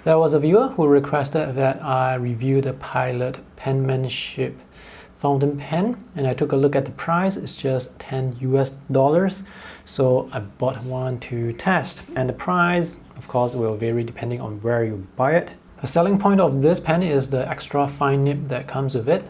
There was a viewer who requested that I review the Pilot Penmanship fountain pen, and I took a look at the price. It's just $10 US, so I bought one to test. And the price, of course, will vary depending on where you buy it. The selling point of this pen is the extra fine nib that comes with it.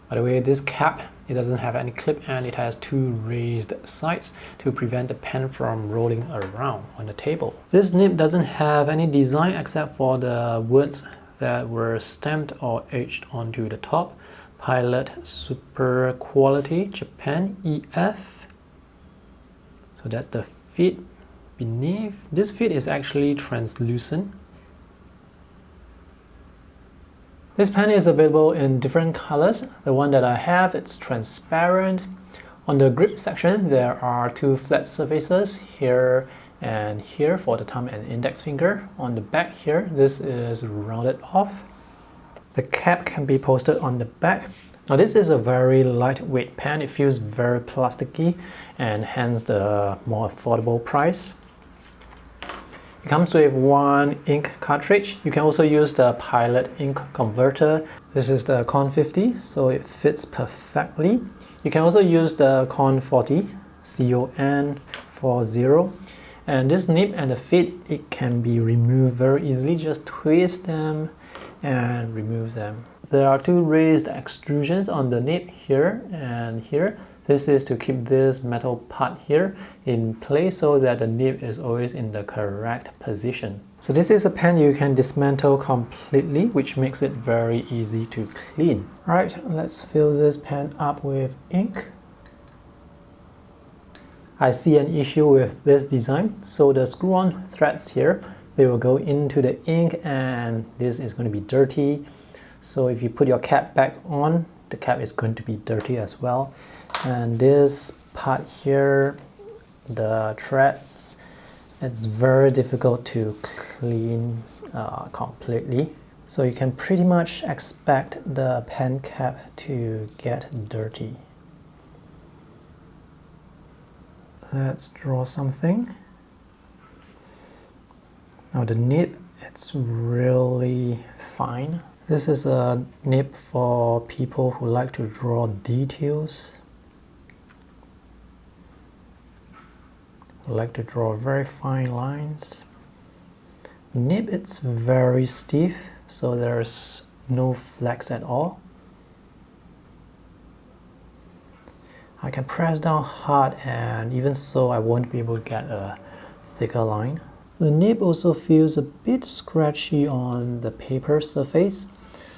By the way, this cap, it doesn't have any clip and it has two raised sides to prevent the pen from rolling around on the table. This nib doesn't have any design except for the words that were stamped or etched onto the top. Pilot Super Quality Japan EF. So that's the feet beneath. This feet is actually translucent. This pen is available in different colors. The one that I have, it's transparent. On the grip section, there are two flat surfaces here and here for the thumb and index finger. On the back here, this is rounded off. The cap can be posted on the back. Now this is a very lightweight pen. It feels very plasticky and hence the more affordable price. It comes with one ink cartridge. You can also use the Pilot ink converter. This is the Con 50, so it fits perfectly. You can also use the Con 40, CON 40. And this nib and the feet, it can be removed very easily. Just twist them and remove them. There are two raised extrusions on the nib here and here. This is to keep this metal part here in place so that the nib is always in the correct position. So this is a pen you can dismantle completely, which makes it very easy to clean. Right, let's fill this pen up with ink. I see an issue with this design. So the screw-on threads here, they will go into the ink and this is going to be dirty. So if you put your cap back on, the cap is going to be dirty as well. And this part here, the threads, it's very difficult to clean completely. So you can pretty much expect the pen cap to get dirty. Let's draw something. Now the nib, it's really fine. This is a nib for people who like to draw details. Who like to draw very fine lines. Nib, it's very stiff, so there's no flex at all. I can press down hard and even so I won't be able to get a thicker line. The nib also feels a bit scratchy on the paper surface.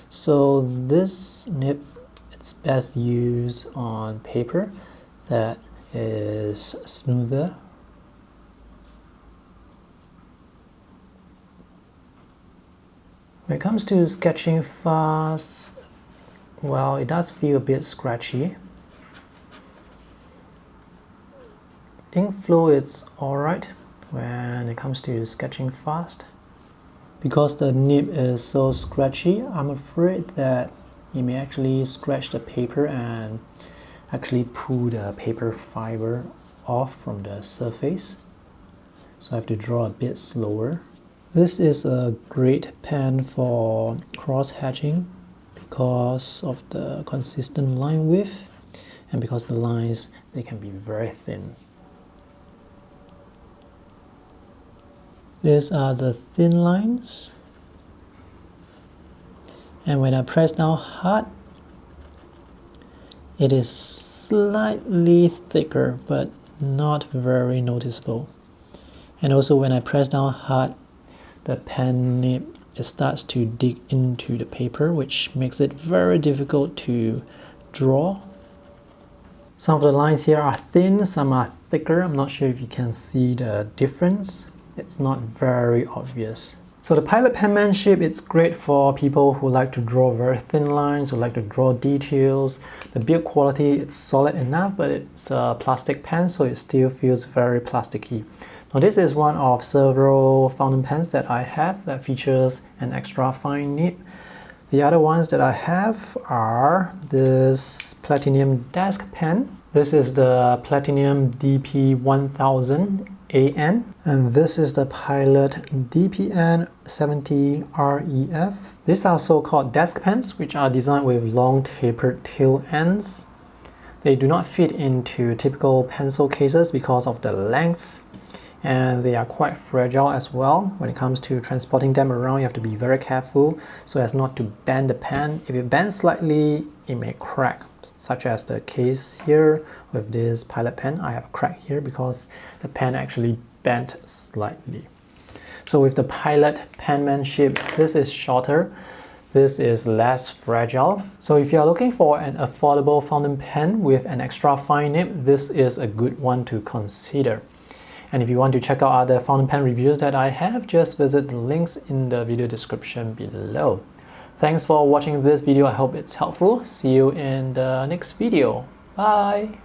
So this nib, it's best used on paper that is smoother. When it comes to sketching fast, well, it does feel a bit scratchy. Ink flow, it's alright when it comes to sketching fast. Because the nib is so scratchy, I'm afraid that you may actually scratch the paper and actually pull the paper fiber off from the surface. So I have to draw a bit slower. This is a great pen for cross-hatching because of the consistent line width and because the lines, they can be very thin. These are the thin lines, and when I press down hard, it is slightly thicker but not very noticeable. And also when I press down hard, the pen nib, it starts to dig into the paper, which makes it very difficult to draw. Some of the lines here are thin, some are thicker. I'm not sure if you can see the difference. It's not very obvious. So the Pilot Penmanship, it's great for people who like to draw very thin lines, who like to draw details. The build quality, it's solid enough, but it's a plastic pen, so it still feels very plasticky. Now this is one of several fountain pens that I have that features an extra fine nib. The other ones that I have are this Platinum desk pen. This is the Platinum DP1000 AN, and this is the Pilot DPN70REF. These are so-called desk pens, which are designed with long tapered tail ends. They do not fit into typical pencil cases because of the length, and they are quite fragile as well. When it comes to transporting them around, you have to be very careful so as not to bend the pen. If it bends slightly, it may crack, such as the case here with this Pilot pen. I have a crack here because the pen actually bent slightly. So with the Pilot Penmanship, this is shorter, this is less fragile. So if you are looking for an affordable fountain pen with an extra fine nib, this is a good one to consider. And if you want to check out other fountain pen reviews that I have, just visit the links in the video description below. Thanks for watching this video. I hope it's helpful. See you in the next video. Bye!